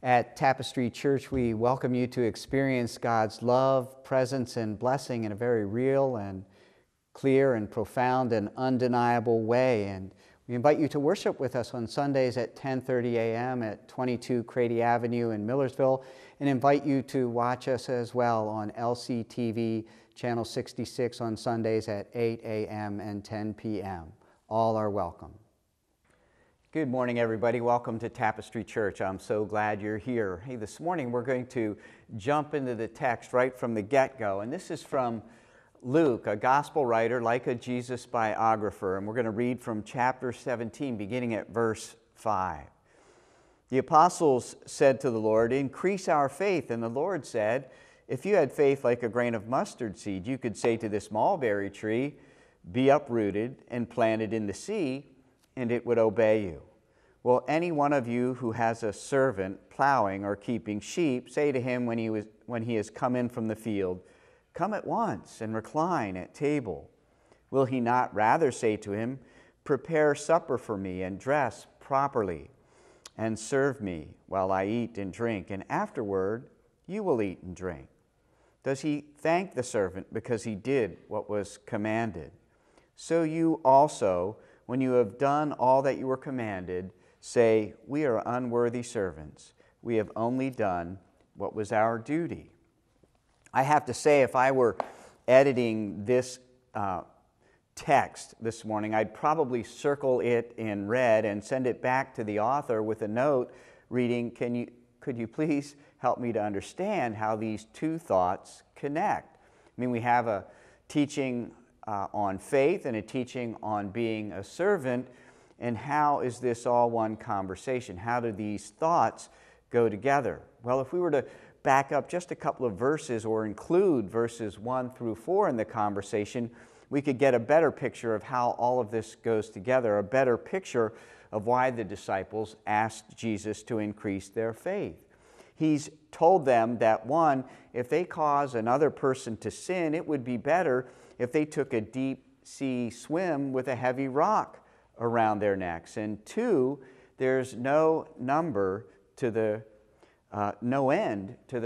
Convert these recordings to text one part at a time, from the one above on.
At Tapestry Church, we welcome you to experience God's love, presence, and blessing in a very real and clear and profound and undeniable way. And we invite you to worship with us on Sundays at 10:30 a.m. at 22 Crady Avenue in Millersville, and invite you to watch us as well on LCTV Channel 66 on Sundays at 8 a.m. and 10 p.m. All are welcome. Good morning, everybody. Welcome to Tapestry Church. I'm so glad you're here. Hey, this morning we're going to jump into the text right from the get-go, and this is from Luke, a gospel writer, like a Jesus biographer, and we're going to read from chapter 17, beginning at verse 5. The apostles said to the Lord, "Increase our faith." And the Lord said, "If you had faith like a grain of mustard seed, you could say to this mulberry tree, 'Be uprooted and planted in the sea,' and it would obey you. Will any one of you who has a servant plowing or keeping sheep say to him when he has come in from the field, 'Come at once and recline at table'? Will he not rather say to him, 'Prepare supper for me and dress properly and serve me while I eat and drink, and afterward you will eat and drink'? Does he thank the servant because he did what was commanded? So you also, when you have done all that you were commanded, say, 'We are unworthy servants. We have only done what was our duty.'" I have to say, if I were editing this text this morning, I'd probably circle it in red and send it back to the author with a note reading, could you please help me to understand how these two thoughts connect? I mean, we have a teaching on faith and a teaching on being a servant, and how is this all one conversation? How do these thoughts go together? Well, if we were to back up just a couple of verses or include verses 1 through 4 in the conversation, we could get a better picture of how all of this goes together, a better picture of why the disciples asked Jesus to increase their faith. He's told them that, one, if they cause another person to sin, it would be better if they took a deep sea swim with a heavy rock around their necks. And two, there's no end to the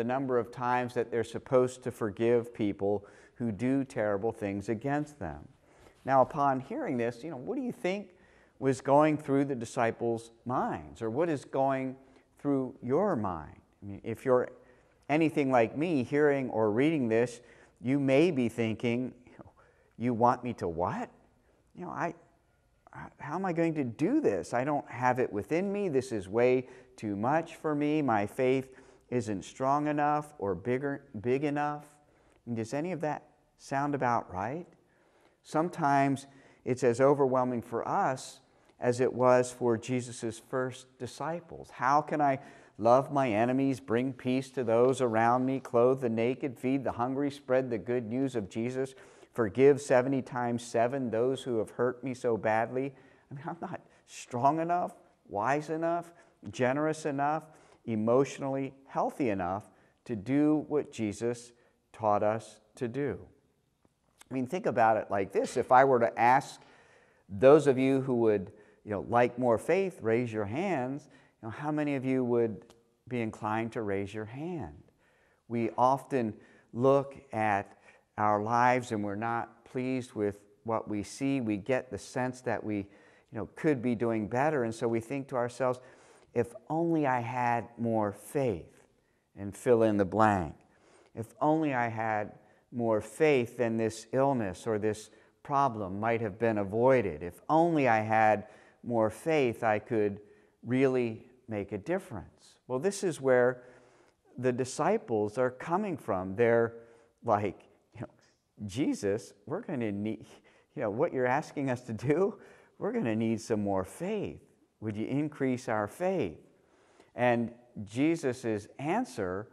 number of times that they're supposed to forgive people who do terrible things against them. Now, upon hearing this, what do you think was going through the disciples' minds, or what is going through your mind? I mean, if you're anything like me, hearing or reading this, you may be thinking, you want me to what? How am I going to do this? I don't have it within me. This is way too much for me. My faith isn't strong enough or big enough. And does any of that sound about right? Sometimes it's as overwhelming for us as it was for Jesus' first disciples. How can I love my enemies, bring peace to those around me, clothe the naked, feed the hungry, spread the good news of Jesus, forgive 70 times 7 those who have hurt me so badly? I mean, I'm not strong enough, wise enough, generous enough, emotionally healthy enough to do what Jesus taught us to do. I mean, think about it like this. If I were to ask those of you who would like more faith, raise your hands, how many of you would be inclined to raise your hand? We often look at our lives and we're not pleased with what we see. We get the sense that we could be doing better, and so we think to ourselves, if only I had more faith, and fill in the blank. If only I had more faith, then this illness or this problem might have been avoided. If only I had more faith, I could really make a difference. Well, this is where the disciples are coming from. They're like, Jesus, we're going to need, what you're asking us to do, we're going to need some more faith. Would you increase our faith? And Jesus' answer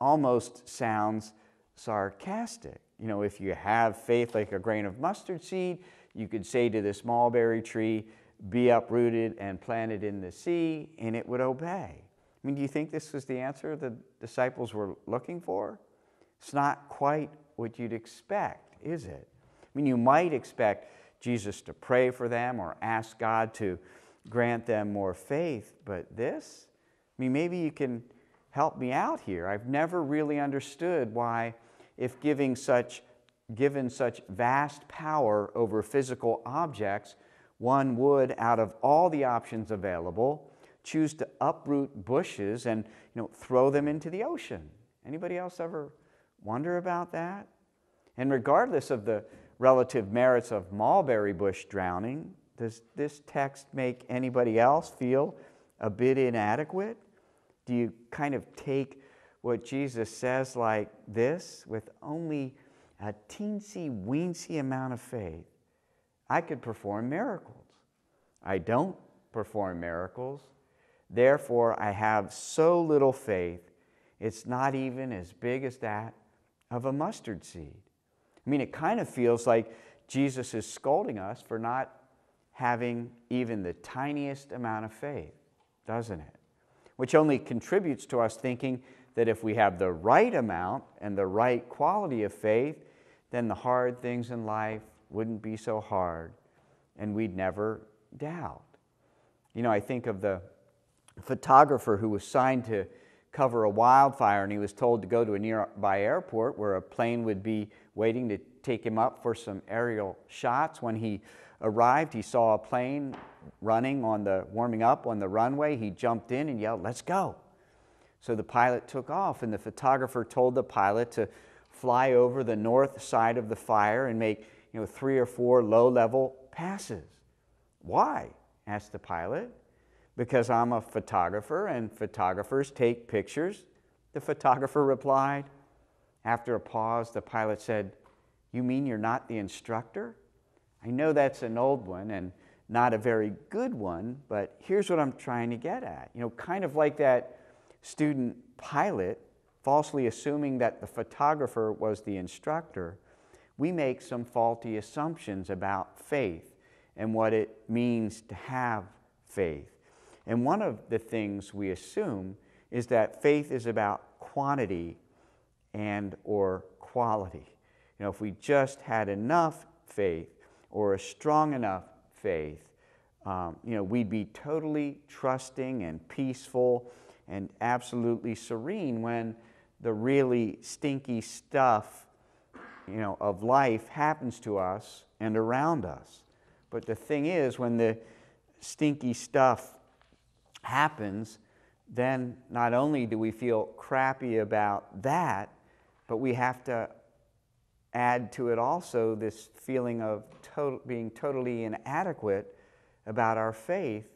almost sounds sarcastic. If you have faith like a grain of mustard seed, you could say to this mulberry tree, "Be uprooted and planted in the sea," and it would obey. I mean, do you think this was the answer the disciples were looking for? It's not quite what you'd expect, is it? I mean, you might expect Jesus to pray for them or ask God to grant them more faith, but this? I mean, maybe you can help me out here. I've never really understood why, if given such vast power over physical objects, one would, out of all the options available, choose to uproot bushes and throw them into the ocean. Anybody else ever wonder about that? And regardless of the relative merits of mulberry bush drowning, does this text make anybody else feel a bit inadequate? Do you kind of take what Jesus says like this: with only a teensy-weensy amount of faith, I could perform miracles. I don't perform miracles. Therefore, I have so little faith, it's not even as big as that of a mustard seed. I mean, it kind of feels like Jesus is scolding us for not having even the tiniest amount of faith, doesn't it? Which only contributes to us thinking that if we have the right amount and the right quality of faith, then the hard things in life wouldn't be so hard and we'd never doubt. I think of the photographer who was assigned to cover a wildfire, and he was told to go to a nearby airport where a plane would be waiting to take him up for some aerial shots. When he arrived, he saw a plane warming up on the runway. He jumped in and yelled, "Let's go." So the pilot took off, and the photographer told the pilot to fly over the north side of the fire and make 3 or 4 low-level passes. "Why?" asked the pilot. "Because I'm a photographer and photographers take pictures," the photographer replied. After a pause, the pilot said, "You mean you're not the instructor? I know that's an old one and not a very good one, but here's what I'm trying to get at." Kind of like that student pilot falsely assuming that the photographer was the instructor, we make some faulty assumptions about faith and what it means to have faith. And one of the things we assume is that faith is about quantity and or quality. If we just had enough faith or a strong enough faith, we'd be totally trusting and peaceful and absolutely serene when the really stinky stuff, of life happens to us and around us. But the thing is, when the stinky stuff happens, then not only do we feel crappy about that, but we have to add to it also this feeling of being totally inadequate about our faith,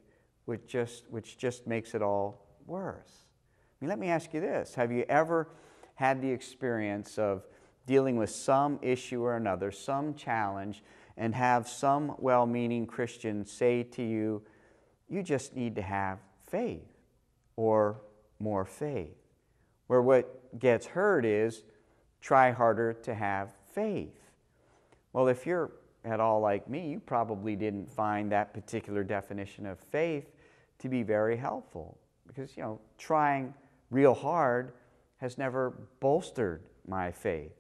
which just makes it all worse. Let me ask you this. Have you ever had the experience of dealing with some issue or another, some challenge, and have some well-meaning Christian say to you, "You just need to have faith," or "more faith"? Where what gets heard is, "Try harder to have faith." Well, if you're at all like me, you probably didn't find that particular definition of faith to be very helpful, because trying real hard has never bolstered my faith.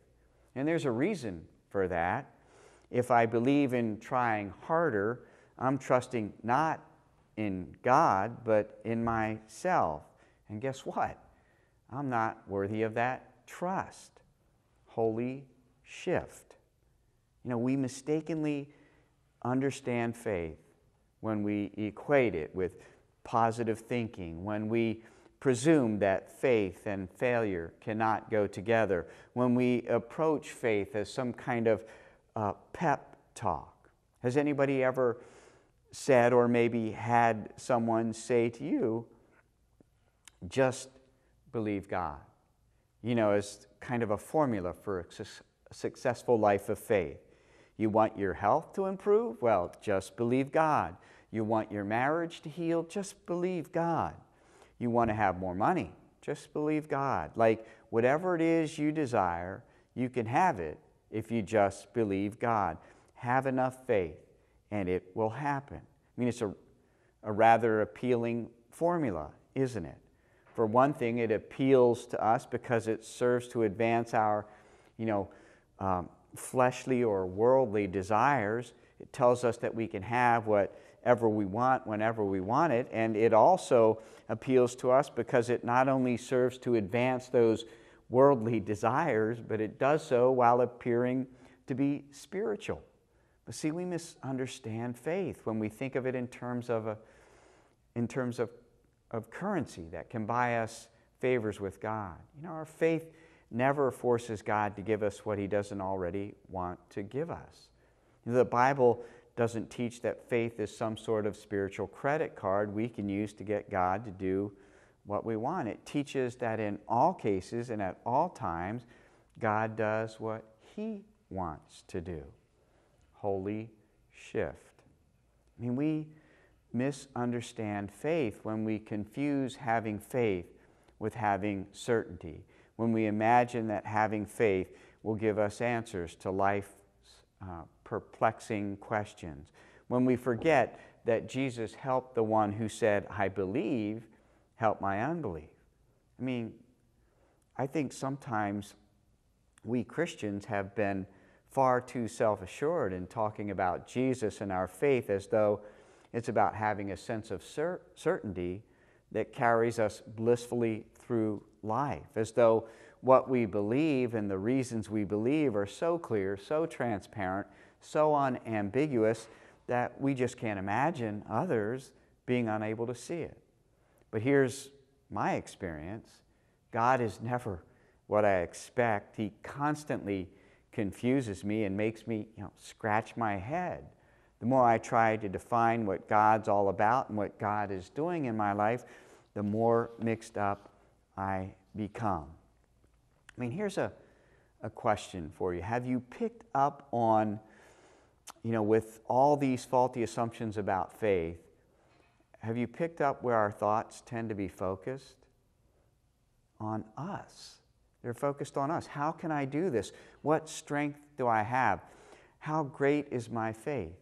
And there's a reason for that. If I believe in trying harder, I'm trusting not in God, but in myself. And guess what? I'm not worthy of that trust. Holy shift. We mistakenly understand faith when we equate it with positive thinking, when we presume that faith and failure cannot go together, when we approach faith as some kind of pep talk. Has anybody ever said, or maybe had someone say to you, "Just believe God"? As kind of a formula for a successful life of faith. You want your health to improve? Well, just believe God. You want your marriage to heal? Just believe God. You want to have more money? Just believe God. Like, whatever it is you desire, you can have it if you just believe God. Have enough faith and it will happen. It's a rather appealing formula, isn't it? For one thing, it appeals to us because it serves to advance our, fleshly or worldly desires. It tells us that we can have what whatever we want, whenever we want it. And it also appeals to us because it not only serves to advance those worldly desires, but it does so while appearing to be spiritual. But see, we misunderstand faith when we think of it in terms of currency that can buy us favors with God. You know, our faith never forces God to give us what He doesn't already want to give us. You know, the Bible doesn't teach that faith is some sort of spiritual credit card we can use to get God to do what we want. It teaches that in all cases and at all times, God does what He wants to do. Holy shift. I mean, we misunderstand faith when we confuse having faith with having certainty, when we imagine that having faith will give us answers to life's perplexing questions, when we forget that Jesus helped the one who said, "I believe, help my unbelief." I mean, I think sometimes we Christians have been far too self-assured in talking about Jesus and our faith as though it's about having a sense of certainty that carries us blissfully through life, as though what we believe and the reasons we believe are so clear, so transparent, so unambiguous that we just can't imagine others being unable to see it. But here's my experience. God is never what I expect. He constantly confuses me and makes me, scratch my head. The more I try to define what God's all about and what God is doing in my life, the more mixed up I become. I mean, here's a question for you. Have you picked up on, with all these faulty assumptions about faith, have you picked up where our thoughts tend to be focused? On us. They're focused on us. How can I do this? What strength do I have? How great is my faith?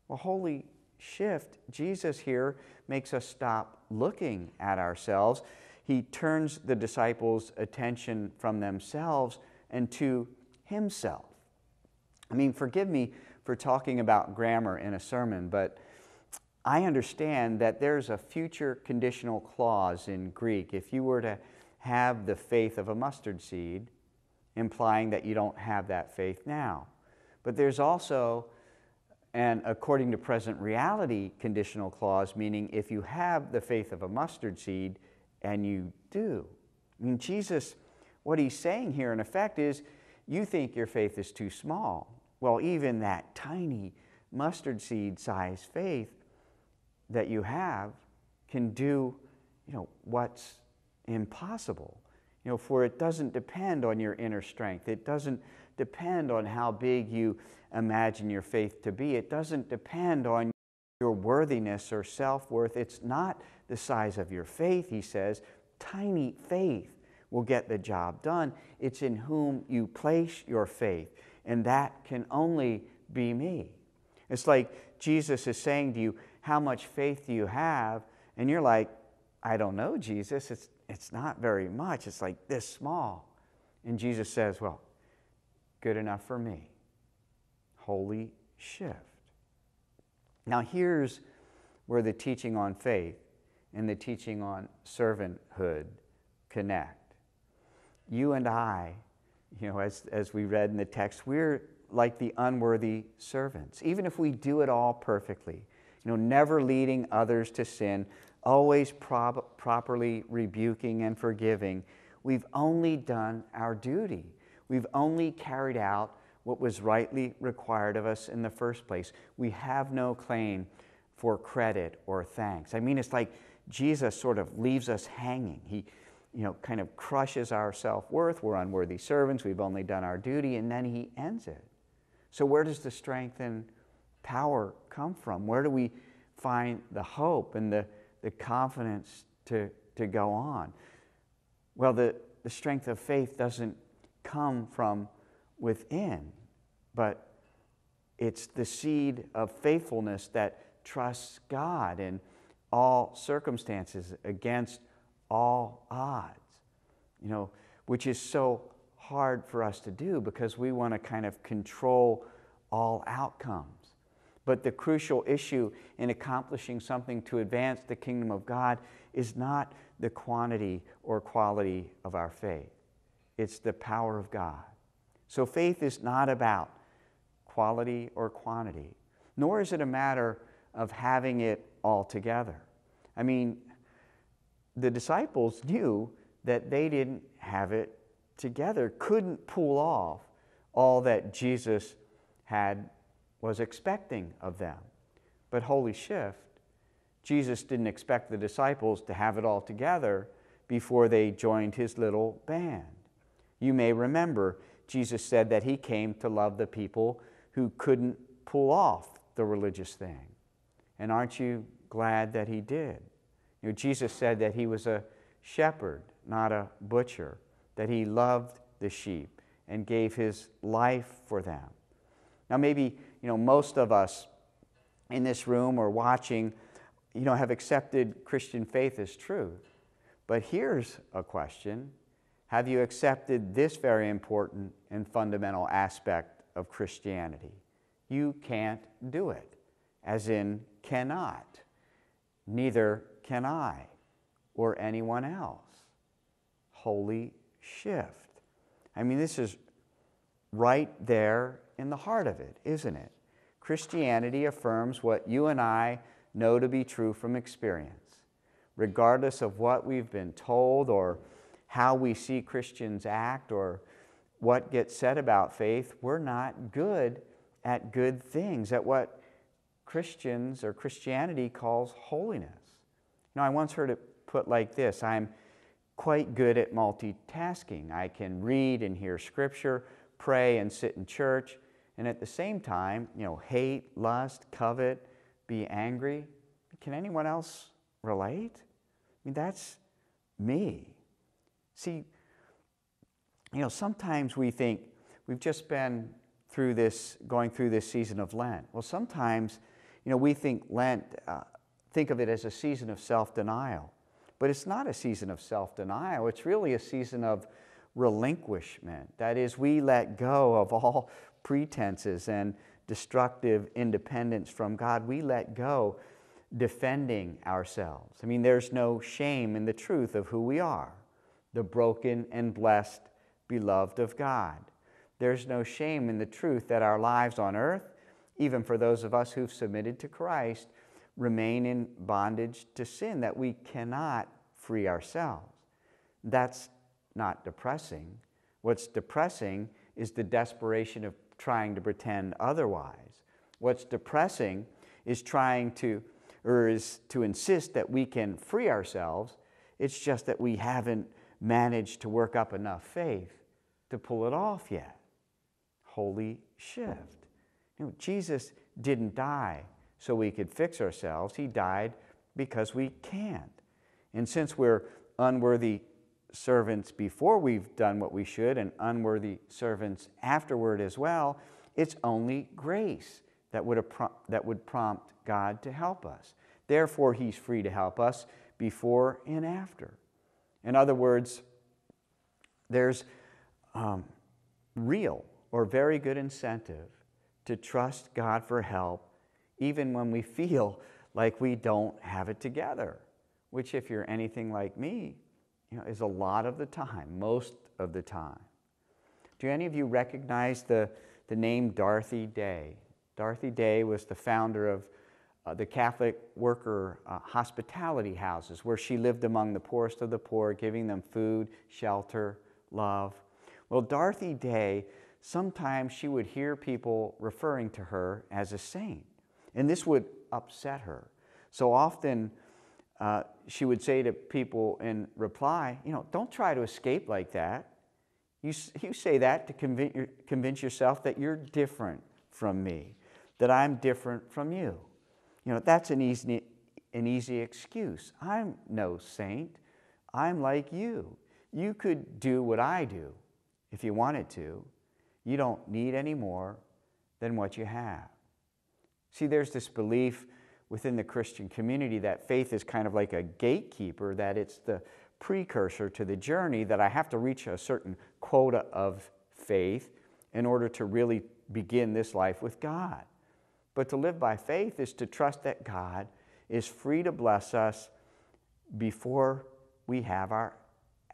Well, holy shift, Jesus here makes us stop looking at ourselves. He turns the disciples' attention from themselves and to Himself. I mean, forgive me for talking about grammar in a sermon, but I understand that there's a future conditional clause in Greek. If you were to have the faith of a mustard seed, implying that you don't have that faith now. But there's also an according to present reality conditional clause, meaning if you have the faith of a mustard seed, and you do. I mean, Jesus, what He's saying here in effect is, you think your faith is too small. Well, even that tiny mustard seed size faith that you have can do, what's impossible. For it doesn't depend on your inner strength. It doesn't depend on how big you imagine your faith to be. It doesn't depend on your worthiness or self-worth. It's not the size of your faith, He says. Tiny faith will get the job done. It's in whom you place your faith, and that can only be me. It's like Jesus is saying to you, how much faith do you have? And you're like, I don't know, Jesus. It's not very much. It's like this small. And Jesus says, well, good enough for me. Holy shift. Now here's where the teaching on faith and the teaching on servanthood connect. You and I, as we read in the text, we're like the unworthy servants. Even if we do it all perfectly, never leading others to sin, always properly rebuking and forgiving, we've only done our duty. We've only carried out what was rightly required of us in the first place. We have no claim for credit or thanks. I mean, it's like Jesus sort of leaves us hanging. He, kind of crushes our self-worth. We're unworthy servants. We've only done our duty, and then He ends it. So where does the strength and power come from? Where do we find the hope and the confidence to go on? Well, the strength of faith doesn't come from within, but it's the seed of faithfulness that trusts God in all circumstances against all odds, which is so hard for us to do because we want to kind of control all outcomes. But the crucial issue in accomplishing something to advance the kingdom of God is not the quantity or quality of our faith. It's the power of God. So faith is not about quality or quantity, nor is it a matter of having it all together. I mean, the disciples knew that they didn't have it together, couldn't pull off all that Jesus was expecting of them. But holy shift, Jesus didn't expect the disciples to have it all together before they joined his little band. You may remember Jesus said that he came to love the people who couldn't pull off the religious thing. And aren't you glad that he did? You know, Jesus said that he was a shepherd, not a butcher, that he loved the sheep and gave his life for them. Now maybe, most of us in this room or watching, have accepted Christian faith as truth. But here's a question. Have you accepted this very important and fundamental aspect of Christianity? You can't do it, as in cannot. Neither can I or anyone else. Holy shift. I mean, this is right there in the heart of it, isn't it? Christianity affirms what you and I know to be true from experience. Regardless of what we've been told or how we see Christians act or what gets said about faith, we're not good at good things, at what Christians or Christianity calls holiness. I once heard it put like this: I'm quite good at multitasking. I can read and hear Scripture, pray and sit in church, and at the same time, hate, lust, covet, be angry. Can anyone else relate? I mean, that's me. See, sometimes we think we've just been going through this season of Lent. Well, sometimes, we think think of it as a season of self-denial. But it's not a season of self-denial. It's really a season of relinquishment. That is, we let go of all pretenses and destructive independence from God. We let go defending ourselves. I mean, there's no shame in the truth of who we are, the broken and blessed beloved of God. There's no shame in the truth that our lives on earth, even for those of us who've submitted to Christ, remain in bondage to sin, that we cannot free ourselves. That's not depressing. What's depressing is the desperation of trying to pretend otherwise. What's depressing is is to insist that we can free ourselves. It's just that we haven't managed to work up enough faith to pull it off yet. Holy shift. Jesus didn't die so we could fix ourselves. He died because we can't. And since we're unworthy servants before we've done what we should and unworthy servants afterward as well, it's only grace that would prompt God to help us. Therefore, he's free to help us before and after. In other words, there's real or very good incentive to trust God for help even when we feel like we don't have it together, which, if you're anything like me, is a lot of the time, most of the time. Do any of you recognize the name Dorothy Day? Dorothy Day was the founder of the Catholic worker hospitality houses, where she lived among the poorest of the poor, giving them food, shelter, love. Well, Dorothy Day, sometimes she would hear people referring to her as a saint, and this would upset her. So often she would say to people in reply, don't try to escape like that. You say that to convince yourself that you're different from me, that I'm different from you. That's an easy excuse. I'm no saint. I'm like you. You could do what I do if you wanted to. You don't need any more than what you have. See, there's this belief within the Christian community that faith is kind of like a gatekeeper, that it's the precursor to the journey, that I have to reach a certain quota of faith in order to really begin this life with God. But to live by faith is to trust that God is free to bless us before we have our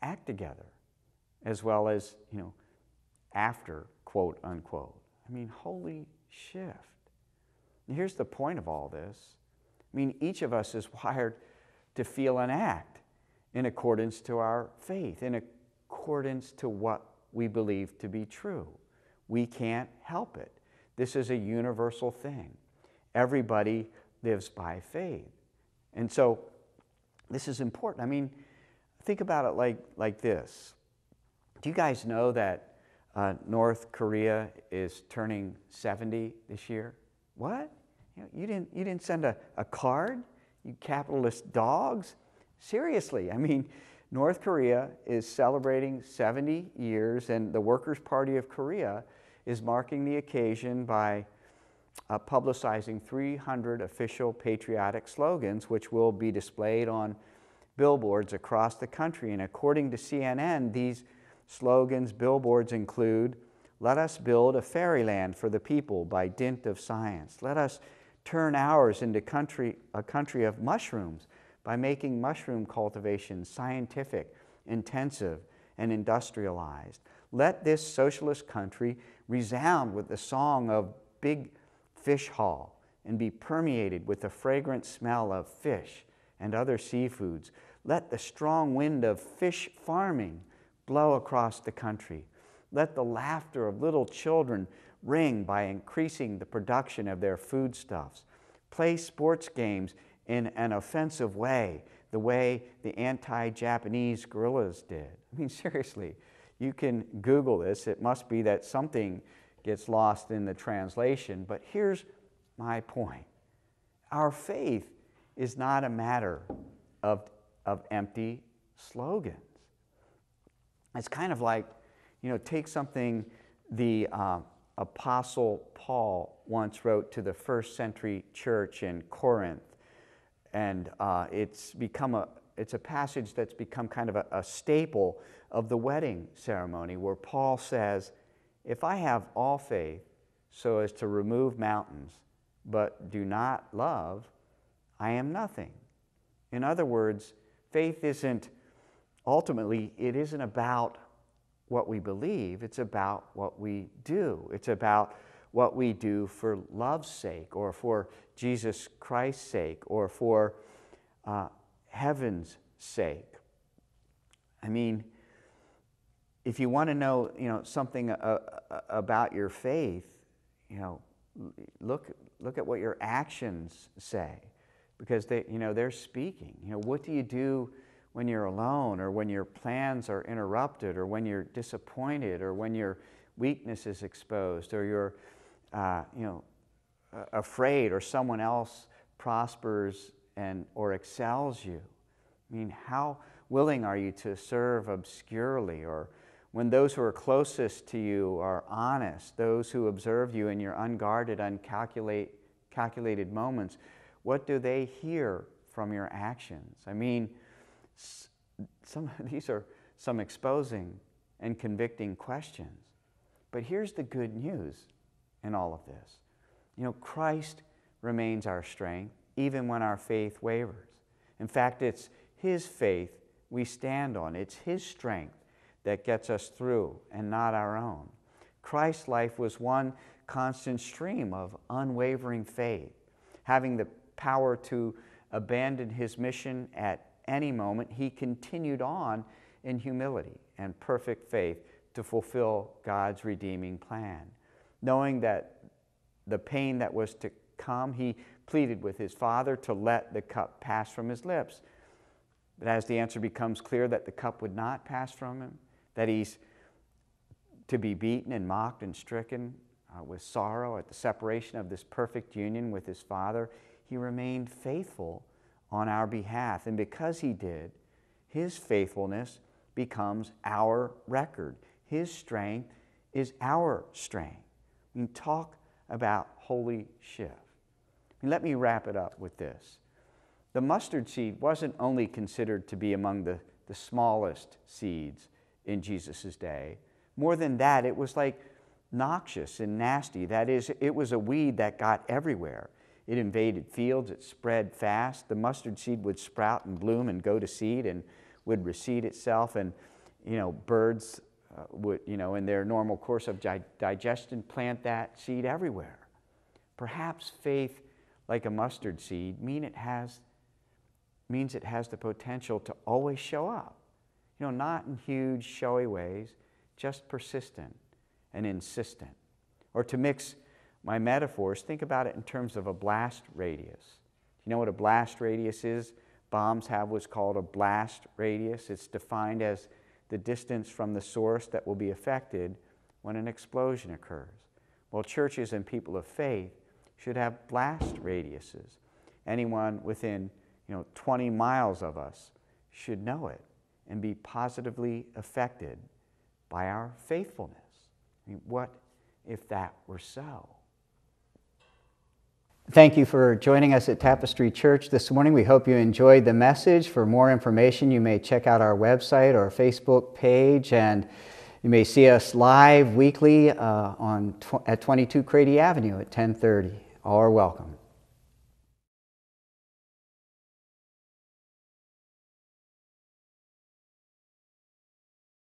act together, as well as, after, quote unquote. I mean, holy shift. And here's the point of all this. I mean, each of us is wired to feel and act in accordance to our faith, in accordance to what we believe to be true. We can't help it. This is a universal thing. Everybody lives by faith. And so this is important. I mean, think about it like this. Do you guys know that North Korea is turning 70 this year? What? You didn't send a card? You capitalist dogs? Seriously, I mean, North Korea is celebrating 70 years, and the Workers' Party of Korea is marking the occasion by publicizing 300 official patriotic slogans, which will be displayed on billboards across the country. And according to CNN, these slogans, billboards include, "Let us build a fairyland for the people by dint of science. Let us turn ours into a country of mushrooms by making mushroom cultivation scientific, intensive, and industrialized. Let this socialist country resound with the song of Big Fish Hall and be permeated with the fragrant smell of fish and other seafoods. Let the strong wind of fish farming blow across the country. Let the laughter of little children ring by increasing the production of their foodstuffs. Play sports games in an offensive way, the way the anti-Japanese guerrillas did." I mean, seriously, you can Google this. It must be that something gets lost in the translation. But here's my point. Our faith is not a matter of empty slogans. It's kind of like, take something the Apostle Paul once wrote to the first century church in Corinth. And it's a passage that's become kind of a staple of the wedding ceremony, where Paul says, "If I have all faith so as to remove mountains, but do not love, I am nothing." In other words, faith ultimately, it isn't about what we believe, it's about what we do. It's about what we do for love's sake, or for Jesus Christ's sake, or for heaven's sake. I mean, if you want to know, something about your faith, look at what your actions say, because they're speaking. What do you do when you're alone, or when your plans are interrupted, or when you're disappointed, or when your weakness is exposed, or you're afraid, or someone else prospers or excels you? I mean, how willing are you to serve obscurely, or when those who are closest to you are honest, those who observe you in your unguarded, calculated moments, what do they hear from your actions? I mean, these are some exposing and convicting questions. But here's the good news in all of this. Christ remains our strength even when our faith wavers. In fact, it's His faith we stand on. It's His strength that gets us through, and not our own. Christ's life was one constant stream of unwavering faith. Having the power to abandon His mission at any moment, He continued on in humility and perfect faith to fulfill God's redeeming plan. Knowing that the pain that was to come, He pleaded with His Father to let the cup pass from His lips. But as the answer becomes clear that the cup would not pass from Him, that He's to be beaten and mocked and stricken with sorrow at the separation of this perfect union with His Father, He remained faithful on our behalf. And because He did, His faithfulness becomes our record. His strength is our strength. I mean, talk about holy shift. Let me wrap it up with this. The mustard seed wasn't only considered to be among the smallest seeds in Jesus' day. More than that, it was like noxious and nasty. That is, it was a weed that got everywhere. It invaded fields, it spread fast. The mustard seed would sprout and bloom and go to seed and would reseed itself, and birds would, in their normal course of digestion, plant that seed everywhere. Perhaps faith, like a mustard seed, means it has the potential to always show up. Not in huge, showy ways, just persistent and insistent. Or to mix my metaphors, think about it in terms of a blast radius. You know what a blast radius is? Bombs have what's called a blast radius. It's defined as the distance from the source that will be affected when an explosion occurs. Well, churches and people of faith should have blast radiuses. Anyone within 20 miles of us should know it and be positively affected by our faithfulness. What if that were so? Thank you for joining us at Tapestry Church this morning. We hope you enjoyed the message. For more information, you may check out our website or Facebook page, and you may see us live weekly at 22 Crady Avenue at 10:30. All are welcome.